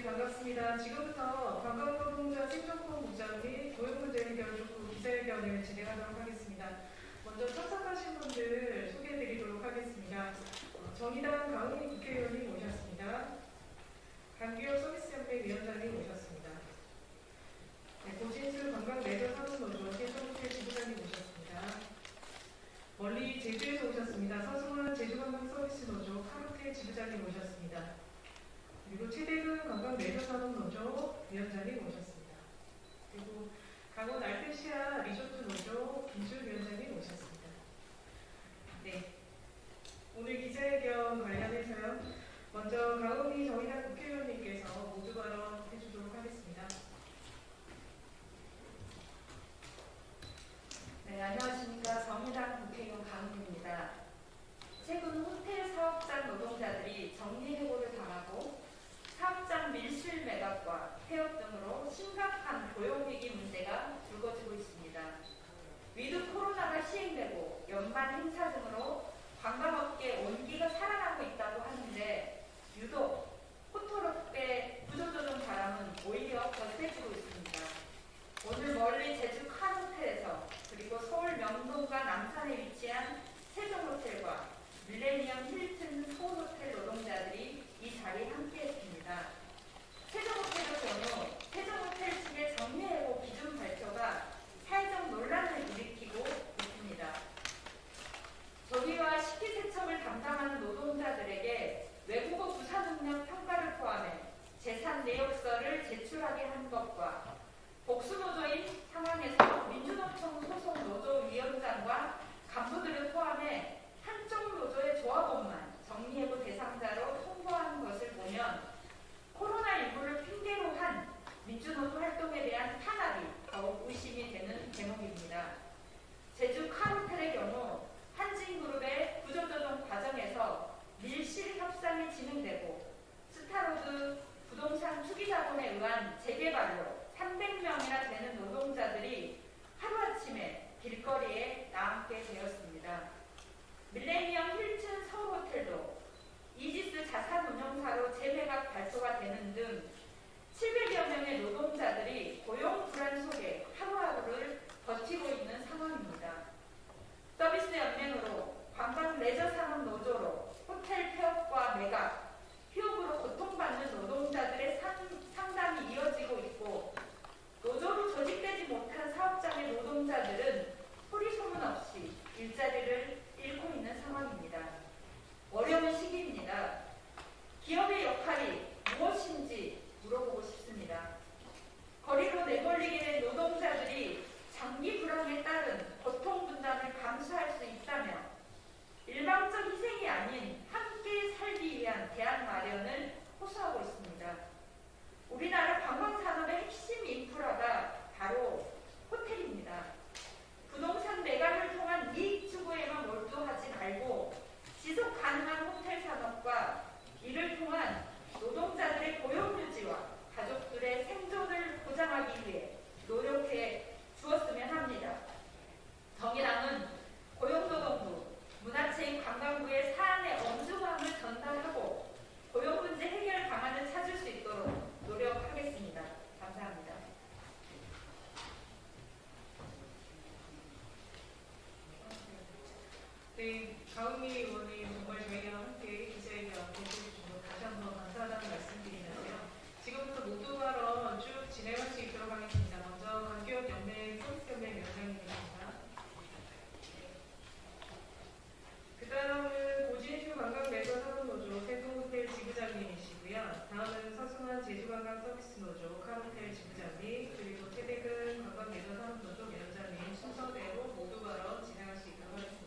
반갑습니다. 지금부터 관광노동자 생존권 보장 및 고용문제 해결 촉구 기자회견을 진행하도록 하겠습니다. 먼저 참석하신 분들 소개해드리도록 하겠습니다. 정의당 강은희 국회의원님 오셨습니다. 강기혁 서비스연맹 위원장님 오셨습니다. 고진수 관광매저산업노조 세종호텔 지부장님 오셨습니다. 멀리 제주에서 오셨습니다. 서승환 제주관광서비스노조 카르텔 지부장님 오셨습니다. 그리고 최대근 관광매저산업노조 위원장님 오셨습니다. 그리고 강원 알펜시아 리조트노조 김수일 위원장님 오셨습니다. 네, 오늘 기자회견 관련해서요. 먼저 강은희 정의당 국회의원님께서 모두 발언 해주도록 하겠습니다. 네, 안녕하십니까. 정의당 국회의원 강은희입니다. 최근 호텔 사업장 노동자들이 정리해고를 당하고 사업장 밀실 매각과 폐업 등으로 심각한 고용위기 문제가 불거지고 있습니다. 위드 코로나가 시행되고 연말 행사 등으로 관광업계 온기가 살아나고 있다고 하는데 유독 호텔업계 구조조정 바람은 오히려 거세지고 있습니다. 오늘 멀리 제주 칸호텔에서 그리고 서울 명동과 남산에 위치한 세종호텔과 밀레니엄 힐튼 서울호텔 노동자들이 이 자리에 함께했습니다. 세종호텔의 경우 세종호텔 측의 정리해고 기준 발표가 사회적 논란을 일으키고 있습니다. 조리와 식기세척을 담당하는 노동자들에게 외국어 부사 능력 평가를 포함해 재산 내역서를 제출하게 한 것과 복수노조인 상황에서 민주노총 소속 노조위원장과 간부들을 포함해 한쪽 노조의 조합원만 정리해고 대상자로 통보한 것을 보면 코로나19를 핑계로 한 민주노조 활동에 대한 탄압이 더욱 의심이 되는 대목입니다. 제주 카호텔의 경우 한진그룹의 구조조정 과정에서 밀실 협상이 진행되고 스타로드 부동산 투기자본에 의한 재개발로 300명이나 되는 노동자들이 하루아침에 길거리에 나앉게 되었습니다. 밀레니엄 힐튼 서울호텔도 이지스 자산운용사로 재매각 발표가 되는 등 700여 명의 노동자들이 고용 불안 속에 하루하루를 버티고 있는 상황입니다. 서비스 연맹으로 관광 레저 산업 노조로 호텔 폐업과 매각, 휴업으로 고통받는 노동자들의 상담이 이어지고 있고 노조로 조직되지 못한 사업장의 노동자들은 소리 소문 없이 일자리를 잃고 있는 상황입니다. 어려운 시기입니다. 기업의 역할이 무엇인지 물어보고 싶습니다. 거리로 내몰리게 된 노동자들이 장기 불황에 따른 고통 분담을 감수할 수 있다며 일방적 희생이 아닌 함께 살기 위한 대안 마련을 호소하고 있습니다. 우리나라 관광산업의 핵심 인프라가 바로 호텔입니다. 부동산 매각을 통한 이익 추구에만 몰두하지 말고 지속 가능한 호텔 산업과 이를 통한 노동자들의 고용 유지와 가족들의 생존을 보장하기 위해 노력해 주었으면 합니다. 정의당은 고용노동부, 문화체육관광부의 사안의 엄중함을 전달하고 고용 문제 해결 방안을 찾을 수 있도록 노력하겠습니다. 감사합니다. 네, 강은희 의원님 정말 저희와 함께 기자회견 해주셔서 다시 한번 감사하다는 말씀드리면서요. 지금부터 모두 발언 쭉 진행할 수 있도록 하겠습니다. 먼저 강기혁 연맹 서비스연맹 위원장님입니다. 그 다음은 고진수 관광매저산업노조 세종호텔 지부장님이시고요. 다음은 서승환 제주관광서비스노조 카호텔 지부장님, 그리고 최대근 관광매저산업노조 위원장님 순서대로 모두 발언 진행할 수 있도록 하겠습니다.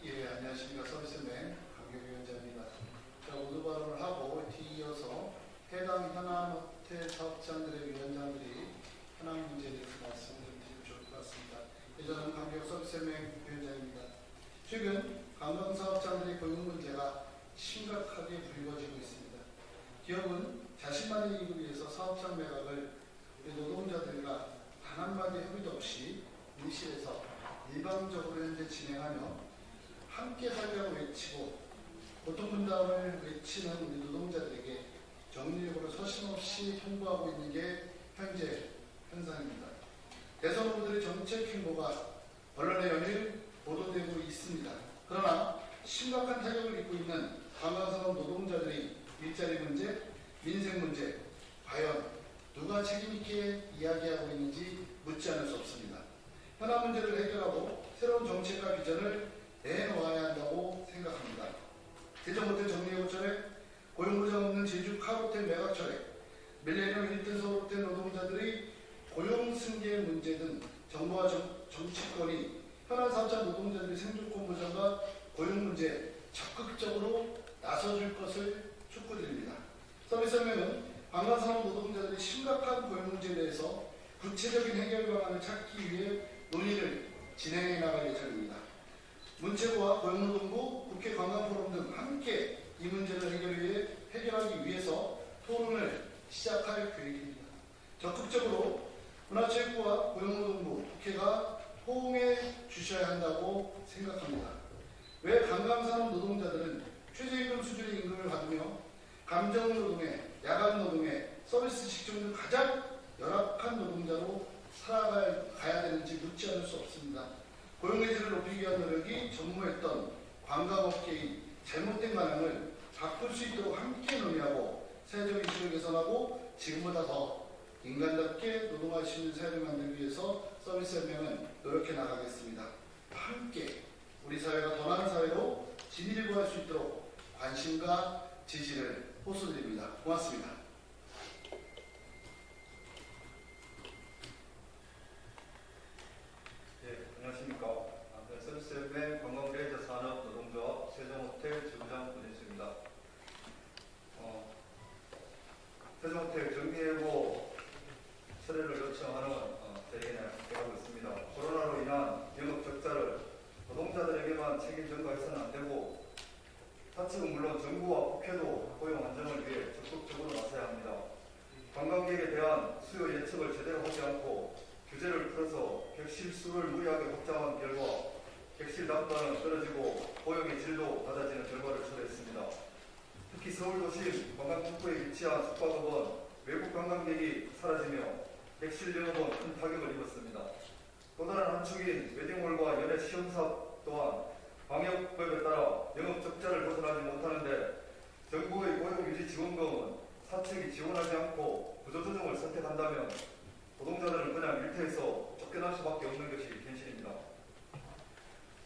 예, 안녕하십니까. 서비스연맹 강기혁 위원장입니다. 자, 모두 발언을 하고 뒤이어서 해당 현안 호텔 사업장들의 위원장들이 현안 문제에 대해서 말씀을 드리면 좋을 것 같습니다. 저는 강기혁 서비스연맹 위원장입니다. 최근 관광사업장들의 고용 문제가 심각하게 불거지고 있습니다. 기업은 자신만의 이익을 위해서 사업장 매각을 우리 노동자들과 단 한마디 협의도 없이 밀실에서 일방적으로 현재 진행하며 함께 살자고 외치고 고통분담을 외치는 우리 노동자들에게 정리해고를 서슴없이 통보하고 있는 게 현재 현상입니다. 대선 후보들의 정책 행보가 언론에 연일 보도되고 있습니다. 그러나 심각한 타격을 입고 있는 관광산업 노동자들의 일자리 문제, 민생 문제, 과연 누가 책임있게 이야기하고 있는지 묻지 않을 수 없습니다. 현안 문제를 해결하고 새로운 정책과 비전을 내놓아야 한다고 생각합니다. 대전호텔 정리해고철에 고용보장 없는 제주 카호텔 매각철에 밀레니엄 힐튼 서울호텔 노동자들의 고용승계 문제 등 정부와 정치권이 현안 사업자 노동자들의 생존권 보장과 고용 문제에 적극적으로 나서줄 것을 촉구드립니다. 서비스연맹은 관광산업 노동자들의 심각한 고용 문제에 대해서 구체적인 해결 방안을 찾기 위해 논의를 진행해 나갈 예정입니다. 문체부와 고용노동부, 국회 관광포럼 등 함께 이 문제를 해결하기 위해서 토론을 시작할 계획입니다. 적극적으로 문화체육부와 고용노동부, 국회가 호응해 주셔야 한다고 생각합니다. 왜 관광산업 노동자들은 최저임금 수준의 임금을 받으며 감정노동에, 야간노동에, 서비스 직종 등 가장 열악한 노동자로 살아가야 되는지 묻지 않을 수 없습니다. 고용의질을 높이기 위한 노력이 전무했던 관광업계의 잘못된 방향을 바꿀 수 있도록 함께 논의하고 사회적 이슈를 개선하고 지금보다 더 인간답게 노동할 수 있는 사회를 만들기 위해서 서비스연맹은 노력해 나가겠습니다. 함께 우리 사회가 더 나은 사회로 진일보할 수 있도록 관심과 지지를 호소드립니다. 고맙습니다. 안녕하십니까. 서비스연맹 관광레이저 산업 노동조합 세종호텔 지부장 문인수입니다. 세종호텔 정리해고 철회를 요청하는 대의에 함께하고 있습니다. 코로나로 인한 영업 적자를 노동자들에게만 책임 전가해서는 안 되고 사측은 물론 정부와 국회도 고용 안정을 위해 적극적으로 나서야 합니다. 관광객에 대한 수요 예측을 제대로 하지 않고 규제를 풀어서 객실 수를 무리하게 확장한 결과 객실 단가는 떨어지고 고용의 질도 낮아지는 결과를 초래했습니다. 특히 서울 도심 관광특구에 위치한 숙박업은 외국 관광객이 사라지며 객실 영업은 큰 타격을 입었습니다. 또 다른 한 축인 웨딩홀과 연예 시험사업 또한 방역법에 따라 영업 적자를 벗어나지 못하는데 정부의 고용유지 지원금은 사측이 지원하지 않고 구조조정을 선택한다면 노동자들은 그냥 일터에서 쫓겨날 수밖에 없는 것이 현실입니다.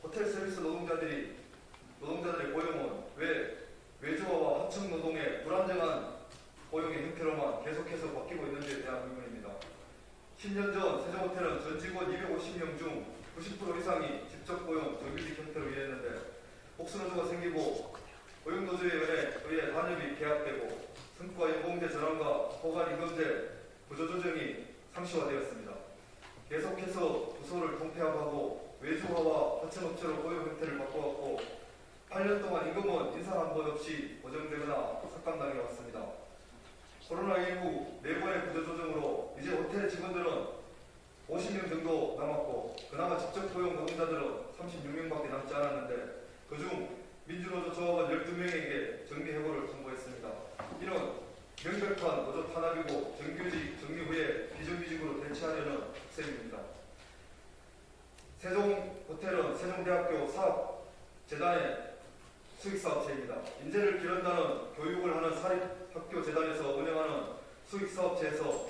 호텔 서비스 노동자들의 고용은 왜 외주화와 하청 노동의 불안정한 고용의 형태로만 계속해서 바뀌고 있는지에 대한 의문입니다. 10년 전 세종호텔은 전 직원 250명 중 90% 이상이 직접 고용 정규직 형태로 일했는데 복수노조가 생기고 고용노조에 의해 단협이 계약되고 성과 연봉제 전환과 호간 임금제 구조조정이 상시화되었습니다. 계속해서 부서를 통폐합하고 외주화와 하청업체로 고용 형태를 바꿔왔고 8년 동안 임금은 인상 한 번 없이 고정되거나 삭감당해 왔습니다. 코로나 이후 4번의 구조조정으로 이제 호텔 직원들은 50명 정도 남았고 그나마 직접 고용 노동자들은 36명밖에 남지 않았는데 그중 민주노조 조합원 12명에게 정리해고를 통보했습니다. 이는 명백한 노조 탄압이고 정규직 정리 후에 비정규직으로 대체하려는 셈입니다. 세종호텔은 세종대학교 사업재단의 수익사업체입니다. 인재를 기른다는 교육을 하는 사립학교재단에서 운영하는 수익사업체에서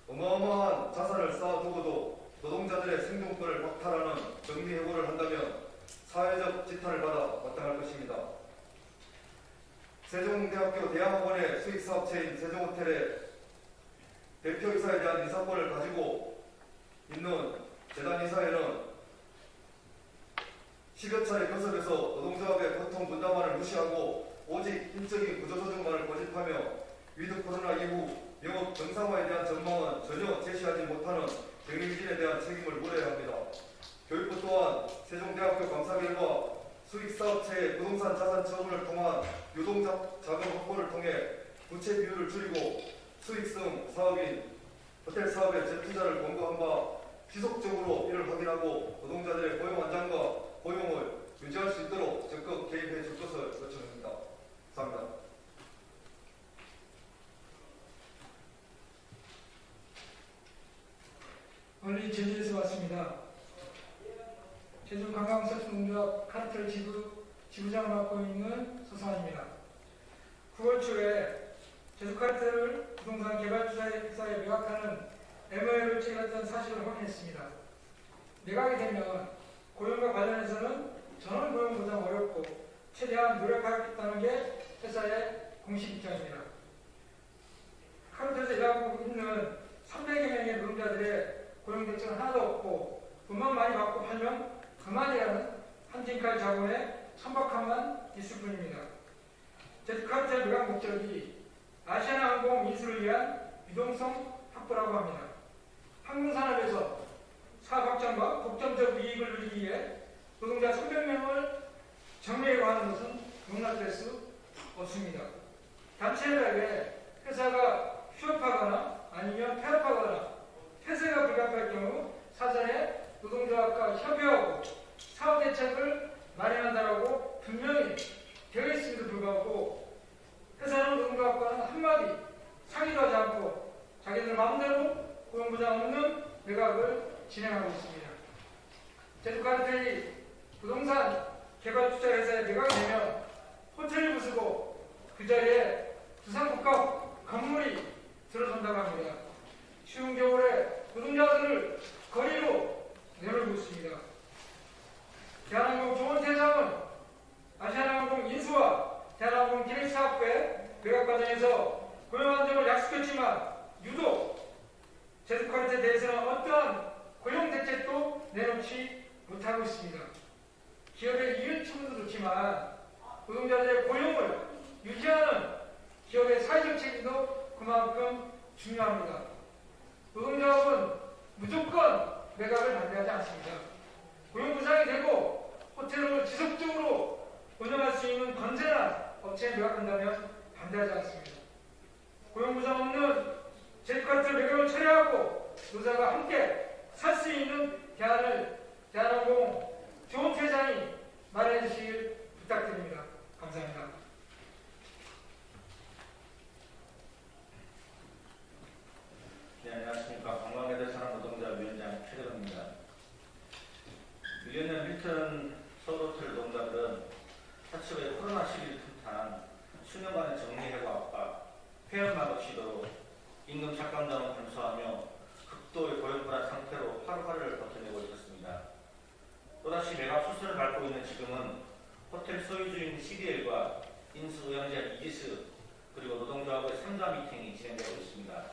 어마어마한 자산을 쌓아두고도 노동자들의 생존권을 박탈하는 정리해고를 한다면 사회적 지탄을 받아 마땅할 것입니다. 세종대학교 대학원의 수익사업체인 세종호텔의 대표이사에 대한 이사권을 가지고 있는 재단이사회는 10여 차례 교섭에서 노동조합의 고통 분담만을 무시하고 오직 인적인 구조조정만을 고집하며 위드 코로나 이후 영업 정상화에 대한 전망은 전혀 제시하지 못하는 경영진에 대한 책임을 물어야 합니다. 교육부 또한 세종대학교 감사 결과 수익사업체의 부동산 자산 처분을 통한 유동자금 확보를 통해 부채 비율을 줄이고 수익성 사업인 호텔 사업에 재투자를 권고한 바 지속적으로 이를 확인하고 노동자들의 고용 안정과 고용을 유지할 수 있도록 적극 개입해 줄 것을 요청합니다. 감사합니다. 멀리 제주에서 왔습니다. 제주관광서촌농조합 카르텔 지부장을 맡고 있는 서성환입니다. 9월 초에 제주카르텔을 부동산 개발투자회사에 매각하는 MOU를 체결했던 사실을 확인했습니다. 매각이 되면 고용과 관련해서는 전원 고용 보장 어렵고 최대한 노력하겠다는 게 회사의 공식 입장입니다. 카르텔에서 일하고 있는 300여 명의 노동자들의 고용 대책은 하나도 없고 돈만 많이 받고 팔면 그만이라는 한진칼 자본의 천박함만 있을 뿐입니다. 제주카르텔 매각 목적이 아시아나항공 인수를 위한 유동성 확보라고 합니다. 항공산업에서 사업 확장과 독점적 이익을 누리기 위해 노동자 300명을 정리해고하는 것은 용납될 수 없습니다. 단체회사에 회사가 휴업하거나 아니면 폐업하거나 폐쇄가 불가피할 경우 사전에 노동조합과 협의하고 사업 대책을 마련한다고 분명히 되어 있음에도 불구하고 회사는 노동조합과는 한마디 상의도 하지 않고 자기들 마음대로 고용보장 없는 매각을 진행하고 있습니다. 제주카르텔이 부동산 개발투자회사에 매각이 되면 호텔을 부수고 그 자리에 두산국가 건물이 들어선다고 합니다. 추운 겨울에 노동자들을 거리로 내몰고 있습니다. 대한항공 조원회장은 아시아나항공 인수와 대한항공 기획사업부의 매각 과정에서 고용 안정을 약속했지만 유독 제주카르텔에 대해서는 어떠한 고용 대책도 내놓지 못하고 있습니다. 기업의 이윤 추구도 좋지만 노동자들의 고용을 유지하는 기업의 사회적 책임도 그만큼 중요합니다. 노동조합은 무조건 매각을 반대하지 않습니다. 고용 보장이 되고 호텔을 지속적으로 운영할 수 있는 건전한 업체에 매각한다면 반대하지 않습니다. 고용 보장 없는 제주카르텔 매각을 철회하고 노사가 함께 살 수 있는 대안을 대한항공 좋은 회장이 마련해 주시길 부탁드립니다. 감사합니다. 네, 안녕하십니까. 관광외대산업노동자위원장 최대건입니다. 밀레니엄 힐튼 서울호텔 노동자들은 차후에 코로나 시기를 틈탄 수년간의 정리해고 압박, 폐업만 없이도록 임금 착감자는 감소하며 극도의 고용불안 상태로 하루하루를 버텨내고 있었습니다. 또다시 매각 수순을 밟고 있는 지금은 호텔 소유주인 CDL과 인수운영자 이지스 그리고 노동조합의 3자 미팅이 진행되고 있습니다.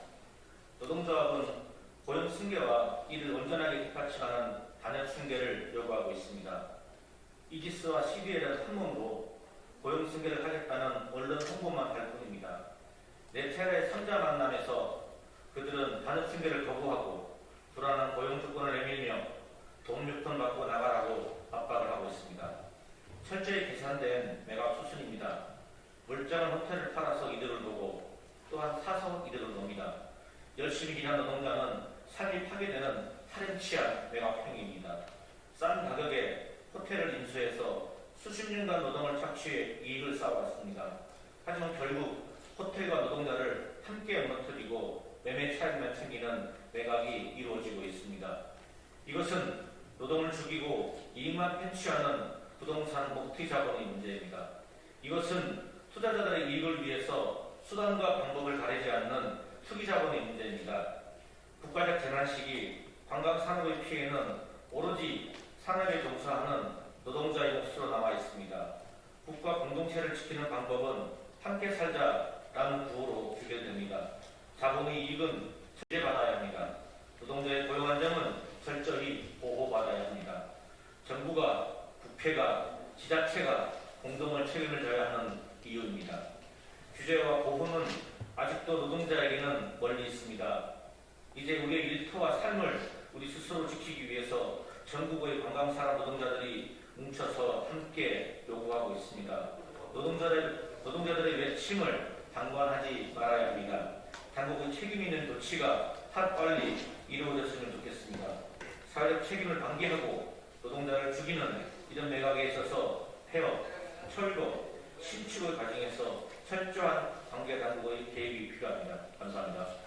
노동조합은 고용 승계와 이를 온전하게 뒷받침하는 단협 승계를 요구하고 있습니다. 이지스와 CDL은 한 몸으로 고용 승계를 하겠다는 언론 홍보만 할 뿐입니다. 네 차례의 3자 만남에서 그들은 단협 승계를 거부하고 불안한 고용 조건을 내밀며 돈 6톤 받고 나가라고 압박을 하고 있습니다. 철저히 계산된 매각 수순입니다. 멀쩡한 호텔을 팔아서 이득을 보고 또한 사서 이득을 봅니다. 열심히 일한 노동자는 삶이 파괴되는 파렴치한 매각 행위입니다. 싼 가격에 호텔을 인수해서 수십 년간 노동을 착취해 이익을 쌓아왔습니다. 하지만 결국 호텔과 노동자를 함께 무너뜨리고 매매 차익만 챙기는 매각이 이루어지고 있습니다. 이것은 노동을 죽이고 이익만 편취하는 부동산 목티 자본의 문제입니다. 이것은 투자자들의 이익을 위해서 수단과 방법을 가리지 않는 투기 자본의 문제입니다. 국가적 재난 시기 관광산업의 피해는 오로지 산업에 종사하는 노동자의 몫으로 남아 있습니다. 국가 공동체를 지키는 방법은 함께 살자라는 구호로 규결됩니다. 자본의 이익은 제재받아야 합니다. 노동자의 고용 안정은 철저히 보호받아야 합니다. 정부가, 국회가, 지자체가 공동을 책임을 져야 하는 이유입니다. 규제와 보호는 아직도 노동자에게는 멀리 있습니다. 이제 우리의 일터와 삶을 우리 스스로 지키기 위해서 전국의 관광산업 노동자들이 뭉쳐서 함께 요구하고 있습니다. 노동자들의 외침을 방관하지 말아야 합니다. 당국의 책임 있는 조치가 하루빨리 이루어졌으면 좋겠습니다. 사회적 책임을 방기하고 노동자를 죽이는 이런 매각에 있어서 폐업, 철거, 신축을 가정해서 철저한 관계 당국의 개입이 필요합니다. 감사합니다.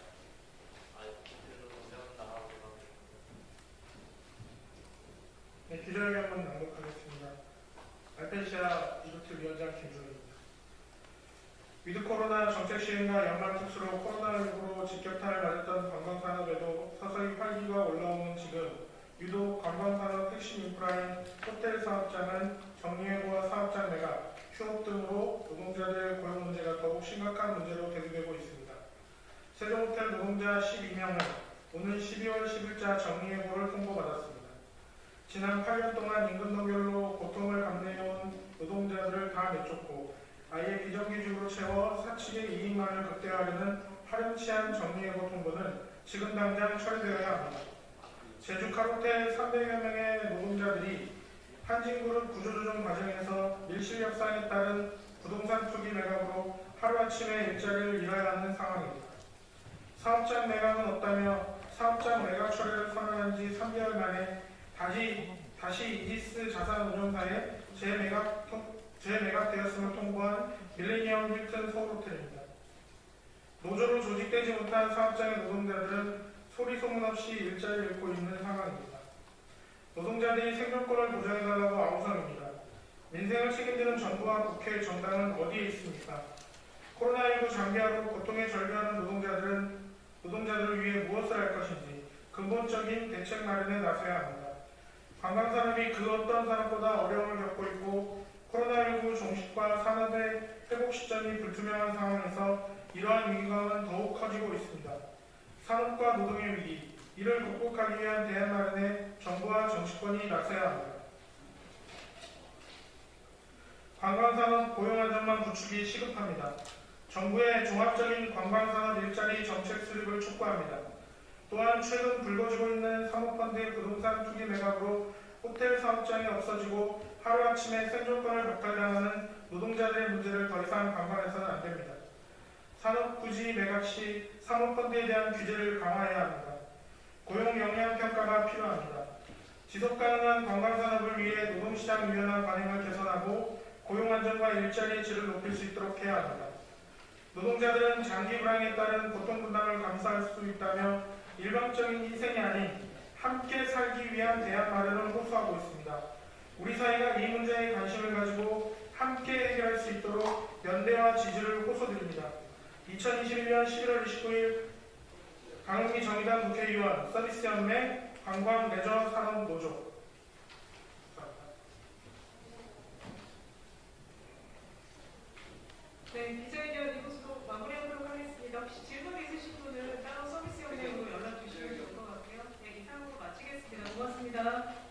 네, 기자회견문 낭독하겠습니다. 알펜시아 리조트 위원장 김준호입니다. 위드 코로나 정책 시행과 연말 특수로 코로나19로 직격탄을 맞았던 관광산업에도 서서히 활기가 올라오는 지금 유독 관광산업 핵심 인프라인 호텔 사업장은 정리해고와 사업장 매각, 휴업 등으로 노동자들의 고용 문제가 더욱 심각한 문제로 대두되고 있습니다. 세종호텔 노동자 12명은 오는 12월 10일자 정리해고를 통보받았습니다. 지난 8년 동안 임금 동결로 고통을 감내해온 노동자들을 다 내쫓고 아예 비정규직으로 채워 사측의 이익만을 극대화하려는 파렴치한 정리해고 통보는 지금 당장 처리되어야 합니다. 제주 카로텔 300여 명의 노동자들이 한진그룹 구조조정 과정에서 밀실 협상에 따른 부동산 투기 매각으로 하루아침에 일자리를 잃어야 하는 상황입니다. 사업장 매각은 없다며 사업장 매각 처리를 선언한 지 3개월 만에 다시 이지스 자산운용사에 재매각되었음을 통보한 밀레니엄 힐튼 서울호텔입니다. 노조로 조직되지 못한 사업장의 노동자들은 소리 소문 없이 일자리를 잃고 있는 상황입니다. 노동자들이 생존권을 보장해달라고 아우성입니다. 민생을 책임지는 정부와 국회, 정당은 어디에 있습니까? 코로나19 장기화로 고통에 절규하는 노동자들을 위해 무엇을 할 것인지 근본적인 대책 마련에 나서야 합니다. 관광산업이 그 어떤 산업보다 어려움을 겪고 있고 코로나19 종식과 산업의 회복 시점이 불투명한 상황에서 이러한 위기감은 더욱 커지고 있습니다. 산업과 노동의 위기, 이를 극복하기 위한 대안 마련에 정부와 정치권이 나서야 합니다. 관광산업 고용안전망 구축이 시급합니다. 정부의 종합적인 관광산업 일자리 정책 수립을 촉구합니다. 또한 최근 불거지고 있는 사모펀드의 부동산 투기 매각으로 호텔 사업장이 없어지고 하루아침에 생존권을 박탈당하는 노동자들의 문제를 더 이상 간과해서는 안 됩니다. 산업부지 매각 시 사모펀드에 대한 규제를 강화해야 합니다. 고용 영향 평가가 필요합니다. 지속가능한 관광산업을 위해 노동시장 유연한 관행을 개선하고 고용안전과 일자리의 질을 높일 수 있도록 해야 합니다. 노동자들은 장기 불황에 따른 고통 분담을 감수할 수 있다며 일방적인 희생이 아닌 함께 살기 위한 대안 마련을 호소하고 있습니다. 우리 사회가 이 문제에 관심을 가지고 함께 해결할 수 있도록 연대와 지지를 호소드립니다. 2021년 11월 29일 강은미 정의당 국회의원 서비스연맹 관광레저산업노조. 네, 기자회견 이것으로 마무리하도록 하겠습니다. 혹시 질문 있으신 분은 따로 서비스연맹으로 연락 주시면 좋을 것 같고요. 네, 이상으로 마치겠습니다. 고맙습니다.